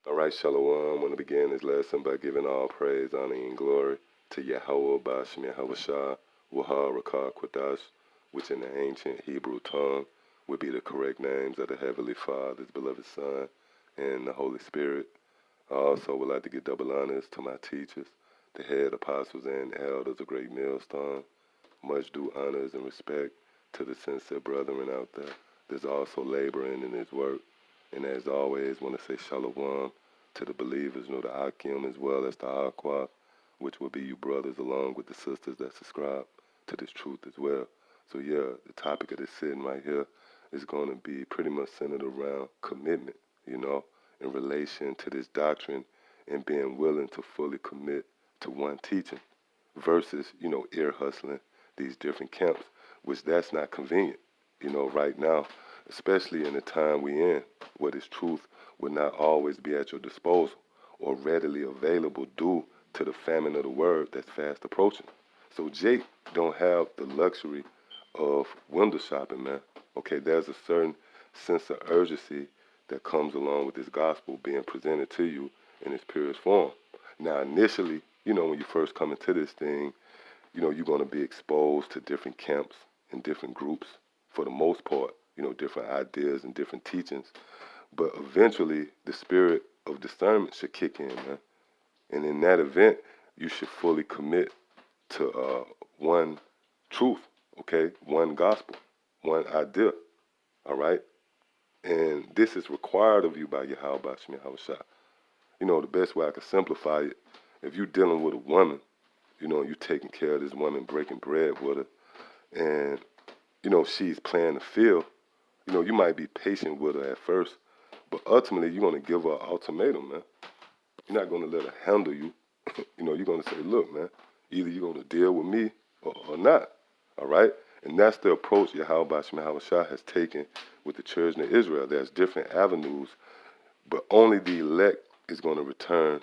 All right, Shalom. I want to begin this lesson by giving all praise, honor, and glory to Yahweh Bashem Yahweh Shah, Wahar Rakah Kwadash, which in the ancient Hebrew tongue would be the correct names of the Heavenly Father, His beloved Son, and the Holy Spirit. I also would like to give double honors to my teachers, the head apostles and elders of Great Millstone. Much due honors and respect to the sincere brethren out there. There's also laboring in His work. And as always, want to say shalom to the believers, the Akim as well as the Aqua, which will be you brothers along with the sisters that subscribe to this truth as well. So yeah, the topic of this sitting right here is going to be pretty much centered around commitment, in relation to this doctrine and being willing to fully commit to one teaching versus, ear hustling these different camps, which that's not convenient, right now, especially in the time we in, where this truth will not always be at your disposal or readily available due to the famine of the word that's fast approaching. So Jake don't have the luxury of window shopping, man. Okay, there's a certain sense of urgency that comes along with this gospel being presented to you in its purest form. Now, initially, when you first come into this thing, you're going to be exposed to different camps and different groups for the most part, different ideas and different teachings. But eventually, the spirit of discernment should kick in, man. And in that event, you should fully commit to one truth, okay? One gospel, one idea, all right? And this is required of you by Yahweh Bashmi Hawashah. The best way I can simplify it, if you're dealing with a woman, you taking care of this woman, breaking bread with her, and, she's playing the field, you might be patient with her at first, but ultimately you're going to give her an ultimatum, man. You're not going to let her handle you. You're going to say, look, man, either you're going to deal with me or not, all right? And that's the approach Yahweh Bashim Hawashah has taken with the children of Israel. There's different avenues, but only the elect is going to return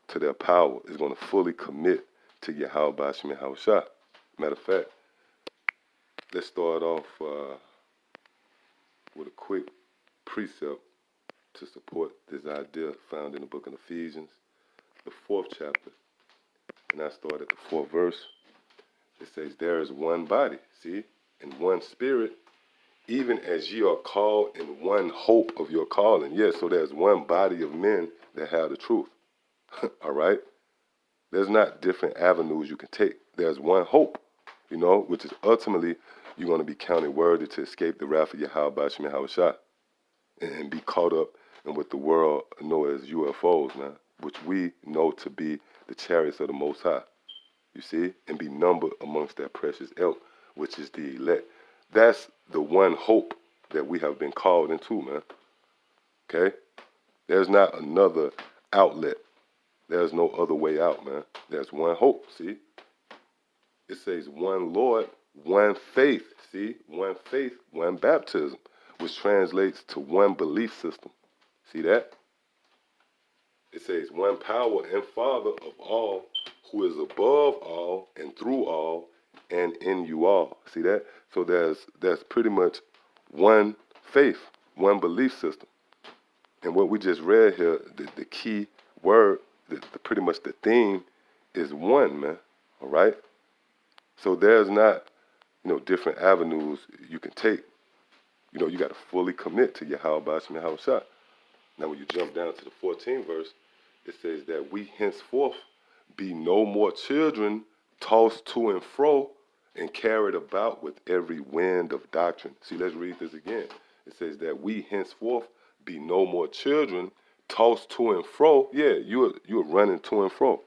to their power, is going to fully commit to Yahweh Bashim Hawashah. Matter of fact, let's start off with a quick precept to support this idea found in the book of Ephesians, the 4th chapter. And I start at the 4th verse. It says, there is one body, see, and one spirit, even as ye are called in one hope of your calling. Yes, so there's one body of men that have the truth. All right? There's not different avenues you can take. There's one hope, which is ultimately you're going to be counted worthy to escape the wrath of Yahweh Bashim Hawashah and be caught up in what the world know as UFOs, man, which we know to be the chariots of the Most High, you see, and be numbered amongst that precious elk, which is the elect. That's the one hope that we have been called into, man, okay? There's not another outlet. There's no other way out, man. There's one hope, see? It says one Lord, one faith, see? One faith, one baptism, which translates to one belief system. See that? It says one power and Father of all, who is above all and through all and in you all. See that? So there's pretty much one faith, one belief system. And what we just read here, the key word, pretty much the theme is one, man. All right? So there's not, different avenues you can take. You got to fully commit to Yahweh Bashim Hawashah. Now, when you jump down to the 14th verse, it says that we henceforth be no more children tossed to and fro and carried about with every wind of doctrine. See, let's read this again. It says that we henceforth be no more children tossed to and fro. Yeah, you're running to and fro.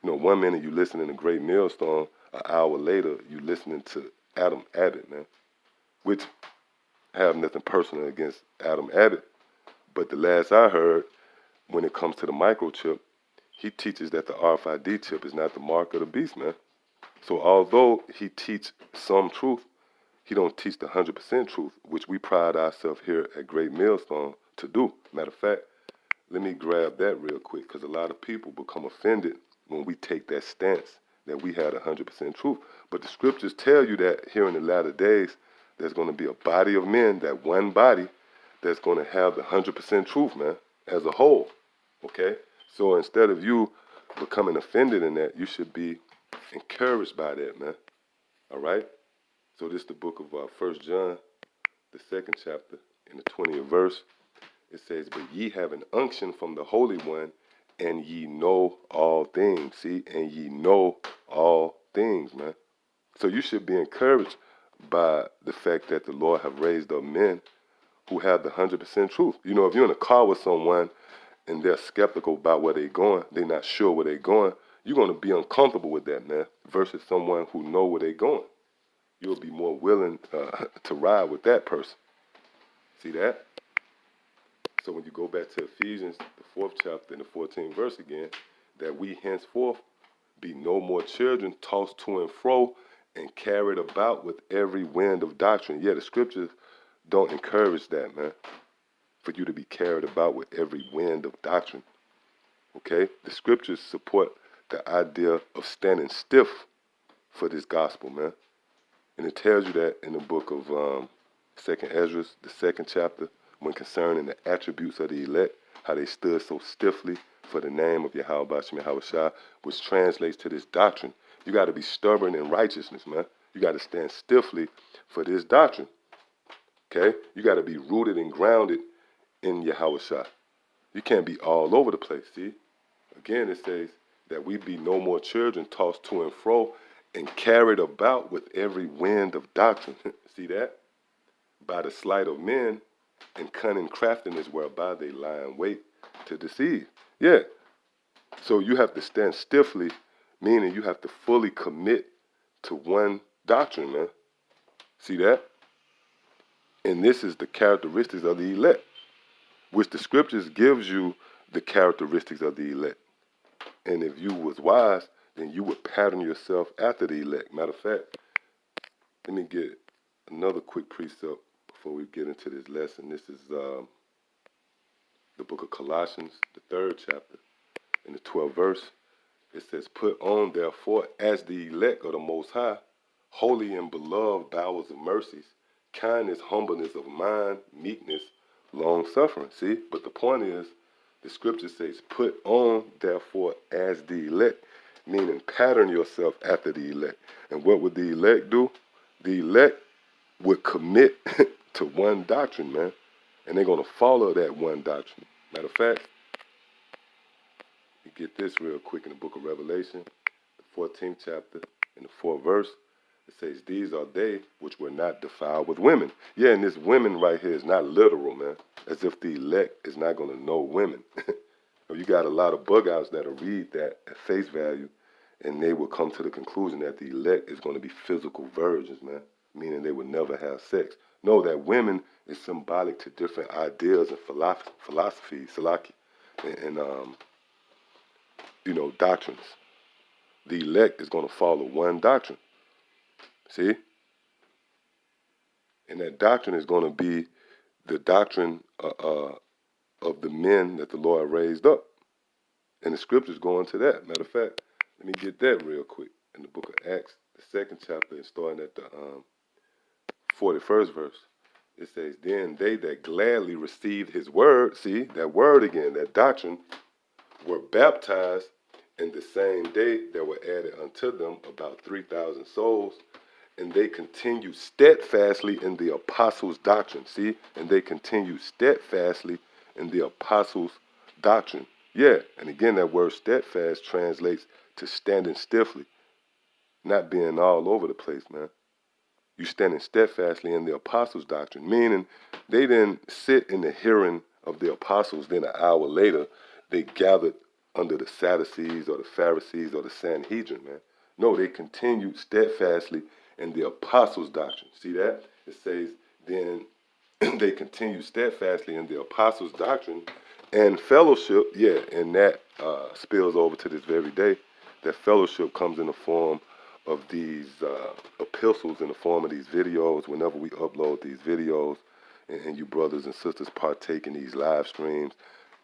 One minute you listening to Great Millstone, an hour later you listening to Adam Abbott, man, which I have nothing personal against Adam Abbott. But the last I heard, when it comes to the microchip, he teaches that the RFID chip is not the mark of the beast, man. So although he teach some truth, he don't teach the 100% truth, which we pride ourselves here at Great Millstone to do. Matter of fact, let me grab that real quick, because a lot of people become offended when we take that stance that we had 100% truth. But the scriptures tell you that here in the latter days, there's going to be a body of men, that one body, that's going to have the 100% truth, man, as a whole. Okay? So instead of you becoming offended in that, you should be encouraged by that, man. All right? So this is the book of 1 John, the 2nd chapter, in the 20th verse. It says, but ye have an unction from the Holy One, and ye know all things. See? And ye know all things, man. So you should be encouraged by the fact that the Lord have raised up men who have the 100% truth. You know, if you're in a car with someone and they're skeptical about where they're going, they're not sure where they're going, you're going to be uncomfortable with that, man, versus someone who know where they're going. You'll be more willing to ride with that person. See that? So when you go back to Ephesians, the 4th chapter and the 14th verse again, that we henceforth be no more children tossed to and fro and carried about with every wind of doctrine. Yeah, the scriptures don't encourage that, man, for you to be carried about with every wind of doctrine. Okay? The scriptures support the idea of standing stiff for this gospel, man. And it tells you that in the book of 2nd Ezra, the 2nd chapter, when concerning the attributes of the elect, how they stood so stiffly for the name of Yahweh Shem Yahushua, which translates to this doctrine. You got to be stubborn in righteousness, man. You got to stand stiffly for this doctrine. Okay? You got to be rooted and grounded in Yahushua. You can't be all over the place, see? Again, it says that we be no more children tossed to and fro and carried about with every wind of doctrine. See that? By the sleight of men and cunning craftiness whereby they lie in wait to deceive. Yeah. So you have to stand stiffly, meaning you have to fully commit to one doctrine, man. See that? And this is the characteristics of the elect, which the scriptures gives you the characteristics of the elect. And if you was wise, then you would pattern yourself after the elect. Matter of fact, let me get another quick precept before we get into this lesson. This is the book of Colossians, the 3rd chapter, in the 12th verse. It says, put on, therefore, as the elect of the Most High, holy and beloved bowels of mercies, kindness, humbleness of mind, meekness, long-suffering. See? But the point is, the scripture says, put on, therefore, as the elect, meaning pattern yourself after the elect. And what would the elect do? The elect would commit to one doctrine, man. And they're going to follow that one doctrine. Matter of fact, you get this real quick in the book of Revelation, the 14th chapter, in the 4th verse. It says, these are they which were not defiled with women. Yeah, and this women right here is not literal, man. As if the elect is not going to know women. You got a lot of bug outs that'll read that at face value, and they will come to the conclusion that the elect is going to be physical virgins, man. Meaning they would never have sex. No, that women is symbolic to different ideas and philosophies, and doctrines. The elect is going to follow one doctrine. See? And that doctrine is going to be the doctrine of the men that the Lord raised up. And the scriptures go into that. Matter of fact, let me get that real quick. In the book of Acts, the 2nd chapter, and starting at the 41st verse, it says, then they that gladly received his word, see, that word again, that doctrine, were baptized, and the same day there were added unto them about 3,000 souls, and they continued steadfastly in the apostles' doctrine. See? And they continued steadfastly in the apostles' doctrine. Yeah, and again, that word steadfast translates to standing stiffly, not being all over the place, man. You standing steadfastly in the apostles' doctrine, meaning they didn't sit in the hearing of the apostles, then an hour later, they gathered under the Sadducees or the Pharisees or the Sanhedrin, man. No, they continued steadfastly in the apostles' doctrine. See that? It says, then they continued steadfastly in the apostles' doctrine and fellowship. Yeah, and that spills over to this very day. That fellowship comes in the form of these epistles, in the form of these videos. Whenever we upload these videos and you brothers and sisters partake in these live streams,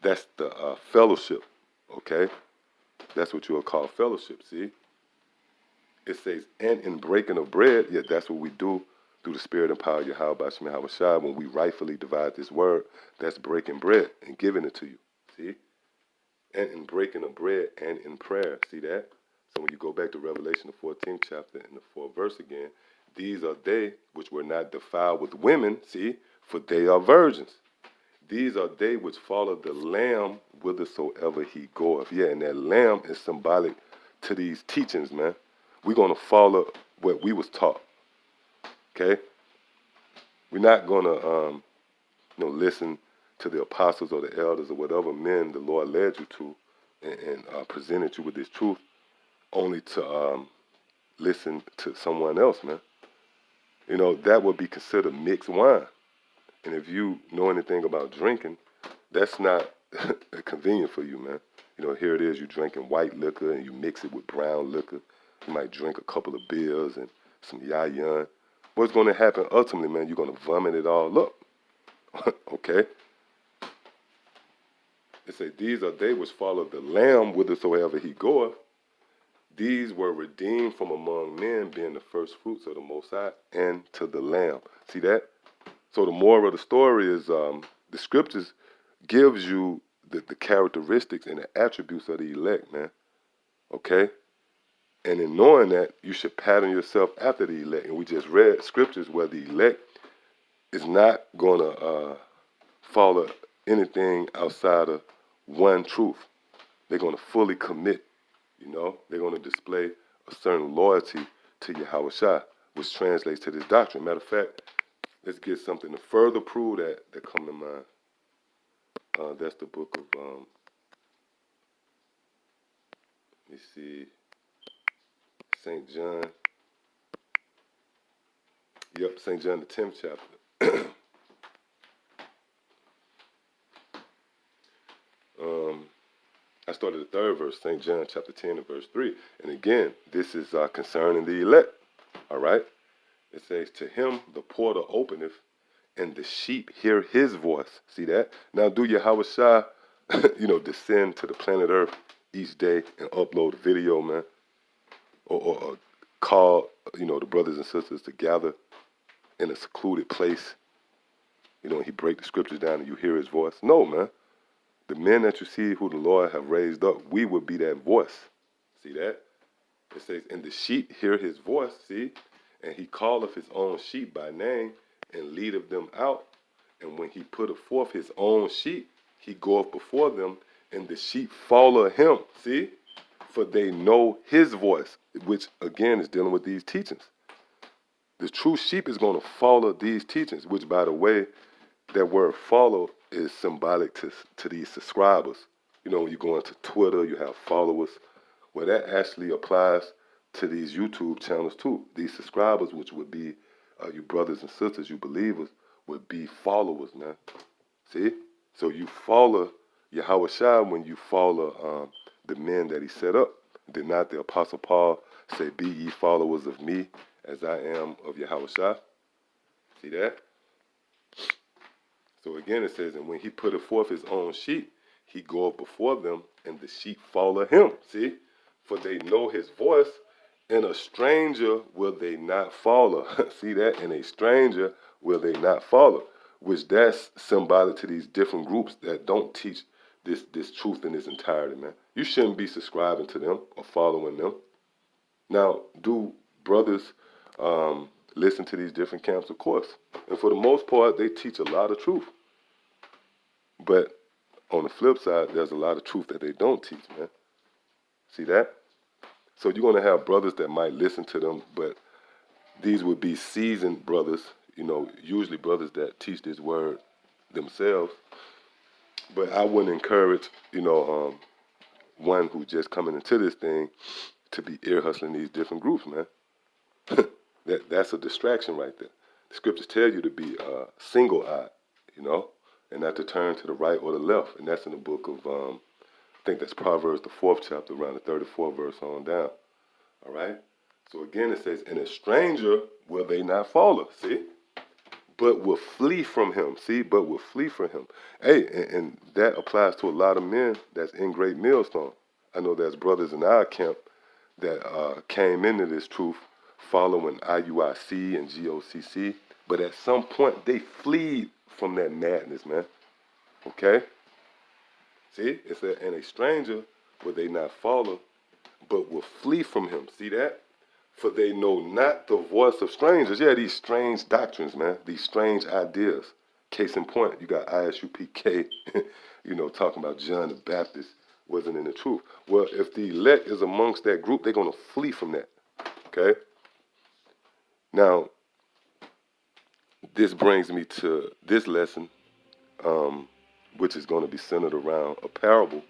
that's the fellowship, okay? That's what you'll call fellowship, see? It says, and in breaking of bread, yeah, that's what we do through the spirit and power of Yahweh Shem Yahushua. When we rightfully divide this word, that's breaking bread and giving it to you, see? and in breaking of bread, and in prayer. See that? So when you go back to Revelation, the 14th chapter, and the 4th verse again, these are they which were not defiled with women, see, for they are virgins. These are they which follow the Lamb whithersoever he goeth. Yeah, and that Lamb is symbolic to these teachings, man. We're going to follow what we was taught, okay? We're not going to, listen to the apostles or the elders or whatever men the Lord led you to and presented you with this truth only to listen to someone else, man. You know, that would be considered mixed wine. And if you know anything about drinking, that's not convenient for you, man. You know, here it is, you drinking white liquor and you mix it with brown liquor. You might drink a couple of beers and some yayan. What's going to happen ultimately, man? You're going to vomit it all up. Okay? It says, these are they which follow the Lamb whithersoever he goeth. These were redeemed from among men, being the first fruits of the Most High, and to the Lamb. See that? So the moral of the story is the scriptures gives you the characteristics and the attributes of the elect, man. Okay? And in knowing that, you should pattern yourself after the elect. And we just read scriptures where the elect is not going to follow anything outside of one truth. They're going to fully commit, you know. They're going to display a certain loyalty to Yahushua, which translates to this doctrine. Matter of fact, let's get something to further prove that come to mind. That's the book of, let me see, St. John. Yep, St. John, the 10th chapter. I started the 3rd verse, St. John chapter 10 and verse 3. And again, this is concerning the elect. All right? It says, to him the porter openeth, and the sheep hear his voice. See that? Now do Yahushua, descend to the planet Earth each day and upload a video, man? Or call, the brothers and sisters to gather in a secluded place, and he break the scriptures down and you hear his voice? No, man. The men that you see who the Lord have raised up, we would be that voice. See that? It says, and the sheep hear his voice, see? And he calleth his own sheep by name and leadeth them out. And when he putteth forth his own sheep, he goeth before them, and the sheep follow him, see? For they know his voice, which again is dealing with these teachings. The true sheep is going to follow these teachings, which, by the way, that word follow is symbolic to these subscribers. When you go into Twitter, you have followers. Well, that actually applies to these YouTube channels too. These subscribers, which would be you brothers and sisters, you believers, would be followers, man. See? So you follow Yahushua when you follow the men that he set up. Did not the Apostle Paul say, be ye followers of me as I am of Yahushua? See that? So again it says, and when he putteth forth his own sheep, he goeth before them, and the sheep follow him. See? For they know his voice, and a stranger will they not follow. See that? And a stranger will they not follow. Which that's symbolic to these different groups that don't teach this truth in its entirety, man. You shouldn't be subscribing to them or following them. Now, do brothers listen to these different camps? Of course. And for the most part, they teach a lot of truth. But on the flip side, there's a lot of truth that they don't teach, man. See that? So you're going to have brothers that might listen to them, but these would be seasoned brothers, usually brothers that teach this word themselves. But I wouldn't encourage, one who's just coming into this thing to be ear hustling these different groups, man. That's a distraction right there. The scriptures tell you to be single-eyed, and not to turn to the right or the left. And that's in the book of, I think that's Proverbs, the 4th chapter, around the 34th verse on down. All right? So again, it says, and a stranger will they not follow, see? But will flee from him, see? But will flee from him. Hey, and that applies to a lot of men that's in Great Millstone. I know there's brothers in our camp that came into this truth following IUIC and GOCC, but at some point they flee from that madness, man. Okay? See, it said, and a stranger will they not follow, but will flee from him. See that? For they know not the voice of strangers. Yeah, these strange doctrines, man. These strange ideas. Case in point, you got ISUPK, talking about John the Baptist wasn't in the truth. Well, if the elect is amongst that group, they're going to flee from that. Okay? Now, this brings me to this lesson, which is going to be centered around a parable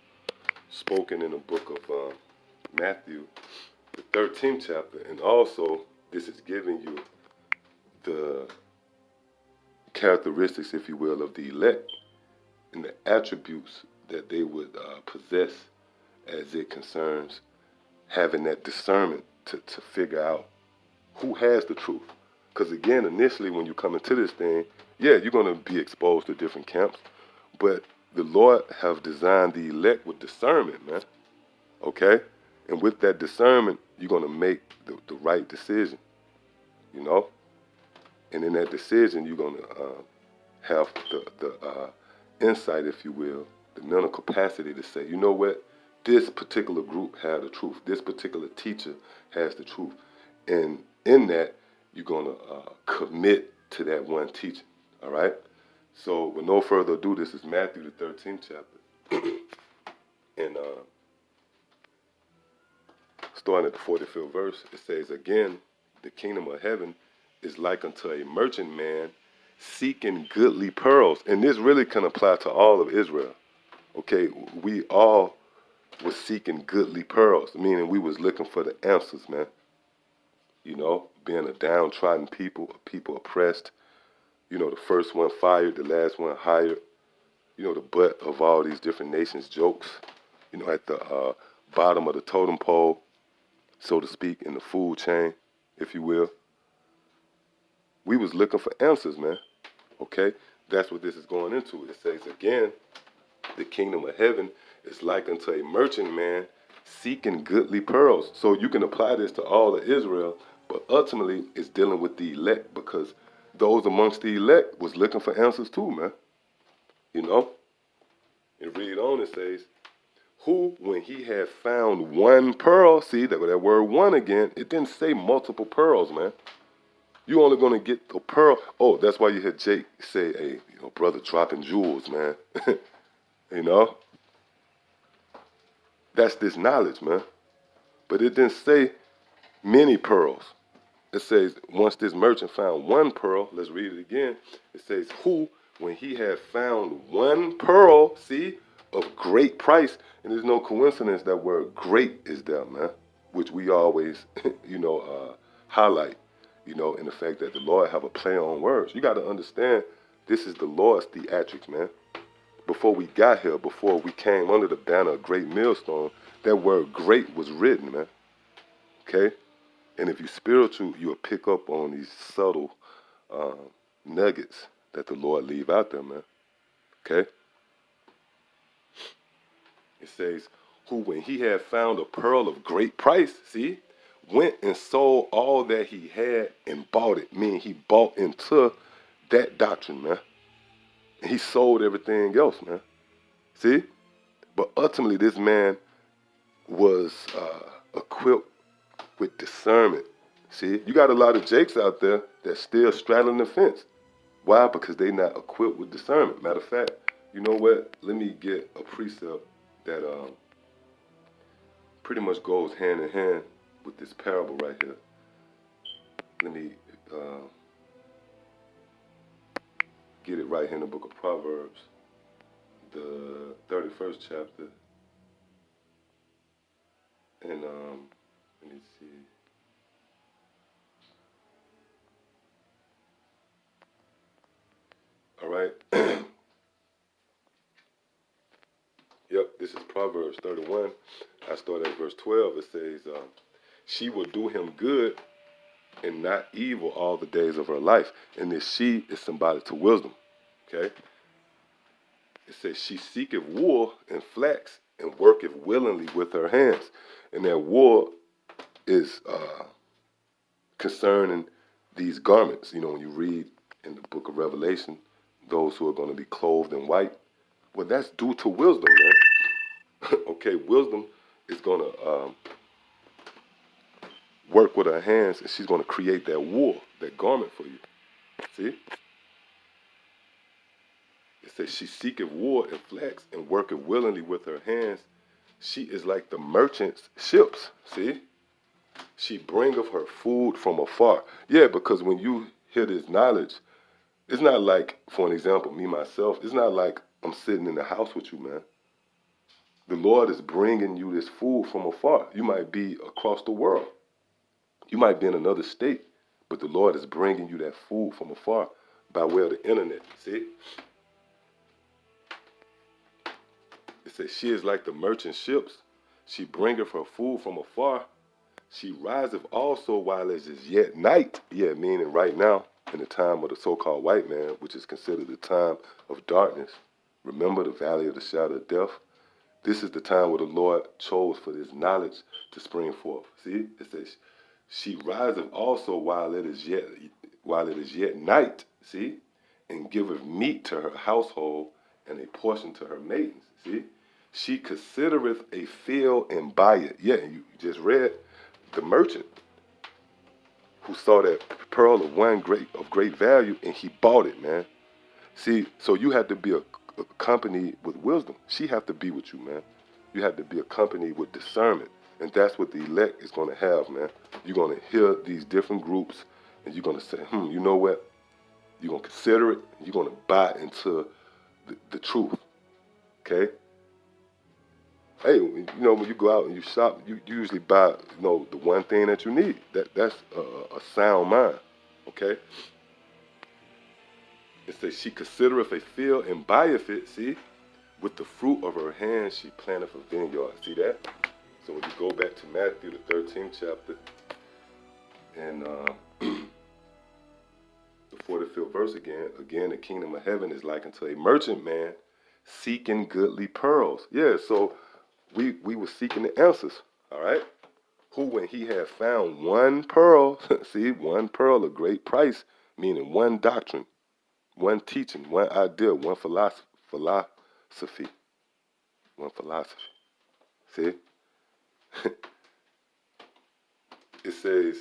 spoken in the book of Matthew, the 13th chapter. And also, this is giving you the characteristics, if you will, of the elect and the attributes that they would possess as it concerns having that discernment to figure out who has the truth. Because again, initially when you come into this thing, yeah, you're going to be exposed to different camps, but the Lord have designed the elect with discernment, man. Okay? And with that discernment, you're going to make the right decision, And in that decision, you're going to have the insight, if you will, the mental capacity to say, you know what? This particular group had the truth. This particular teacher has the truth. And in that, you're going to commit to that one teaching, all right? So with no further ado, this is Matthew, the 13th chapter. And starting at the 45th verse, it says, again, the kingdom of heaven is like unto a merchant man seeking goodly pearls. And this really can apply to all of Israel. Okay, we all was seeking goodly pearls, meaning we was looking for the answers, man. Being a downtrodden people, a people oppressed. The first one fired, the last one hired. The butt of all these different nations' jokes. At the bottom of the totem pole, so to speak, in the food chain, if you will. We was looking for answers, man. Okay? That's what this is going into. It says, again, the kingdom of heaven is like unto a merchant man seeking goodly pearls. So you can apply this to all of Israel, but ultimately it's dealing with the elect, because those amongst the elect was looking for answers too, man. And read on, it says, who, when he had found one pearl, see that word one again, it didn't say multiple pearls, man. You only going to get a pearl. Oh, that's why you hear Jake say, hey, brother dropping jewels, man. That's this knowledge, man. But it didn't say many pearls. It says, once this merchant found one pearl, let's read it again. It says, who, when he had found one pearl, see, of great price, and there's no coincidence that word great is there, man, which we always, highlight, in the fact that the Lord have a play on words. You got to understand, this is the Lord's theatrics, man. Before we got here, before we came under the banner of Great Millstone, that word great was written, man. Okay? And if you're spiritual, you'll pick up on these subtle nuggets that the Lord leave out there, man. Okay? It says, who, when he had found a pearl of great price, see, went and sold all that he had and bought it. Meaning he bought into that doctrine, man. And he sold everything else, man. See? But ultimately, this man was equipped with discernment. See? You got a lot of Jakes out there that still straddling the fence. Why? Because they not equipped with discernment. Matter of fact, you know what? Let me get a precept that pretty much goes hand in hand with this parable right here. Let me get it right here in the book of Proverbs, the 31st chapter. And let me see. All right. Yep, this is Proverbs 31. I start at verse 12. It says, she will do him good and not evil all the days of her life. And this she is symbolic to wisdom. Okay? It says, she seeketh wool and flax and worketh willingly with her hands. And that wool is concerning these garments. When you read in the book of Revelation, those who are going to be clothed in white, well, that's due to wisdom, man. Okay, wisdom is going to work with her hands, and she's going to create that wool, that garment for you. See? It says she seeketh wool and flax and worketh willingly with her hands. She is like the merchant's ships. See? She bringeth her food from afar. Yeah, because when you hear this knowledge, it's not like, for an example, me, myself, it's not like I'm sitting in the house with you, man. The Lord is bringing you this food from afar. You might be across the world. You might be in another state, but the Lord is bringing you that food from afar by way of the internet. See? It says, she is like the merchant ships. She bringeth her food from afar. She riseth also while it is yet night. Yeah, meaning right now, in the time of the so-called white man, which is considered the time of darkness. Remember the valley of the shadow of death? This is the time where the Lord chose for this knowledge to spring forth. See? It says, she riseth also while it is yet night, see, and giveth meat to her household and a portion to her maidens. See? She considereth a field and buyeth. Yeah, you just read the merchant who saw that pearl of great value, and he bought it, man. See, so you have to be accompanied with wisdom. She have to be with you, man. You have to be accompanied with discernment. And that's what the elect is going to have, man. You're going to hear these different groups, and you're going to say, you know what? You're going to consider it, and you're going to buy into the truth, okay? Hey, you know, when you go out and you shop, you usually buy, you know, the one thing that you need. That's a sound mind, okay? It says, she considereth a field and buyeth it, see? With the fruit of her hands she planteth a vineyard. See that? So when you go back to Matthew, the 13th chapter, and the 45th verse again, the kingdom of heaven is like unto a merchant man seeking goodly pearls. Yeah, so we were seeking the answers, all right? Who, when he had found one pearl, see, one pearl of great price, meaning one doctrine, one teaching, one idea, one philosophy, one philosophy. See? It says,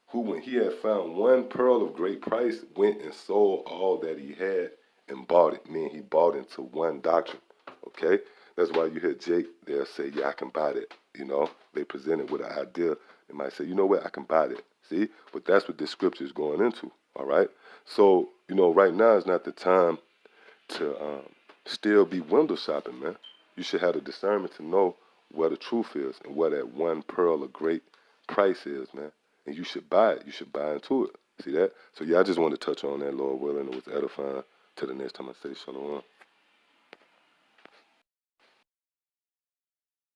who, when he had found one pearl of great price, went and sold all that he had and bought it. Meaning he bought into one doctrine. Okay? That's why you hear Jake, they'll say, yeah, I can buy that. You know, they present it with an idea. They might say, you know what, I can buy that. See? But that's what this scripture is going into. All right? So, you know, right now is not the time to still be window shopping, man. You should have the discernment to know where the truth is and where that one pearl of great price is, man. And you should buy it. You should buy into it. See that? So, yeah, I just wanted to touch on that, Lord willing. It was edifying. Till the next time I say shalom.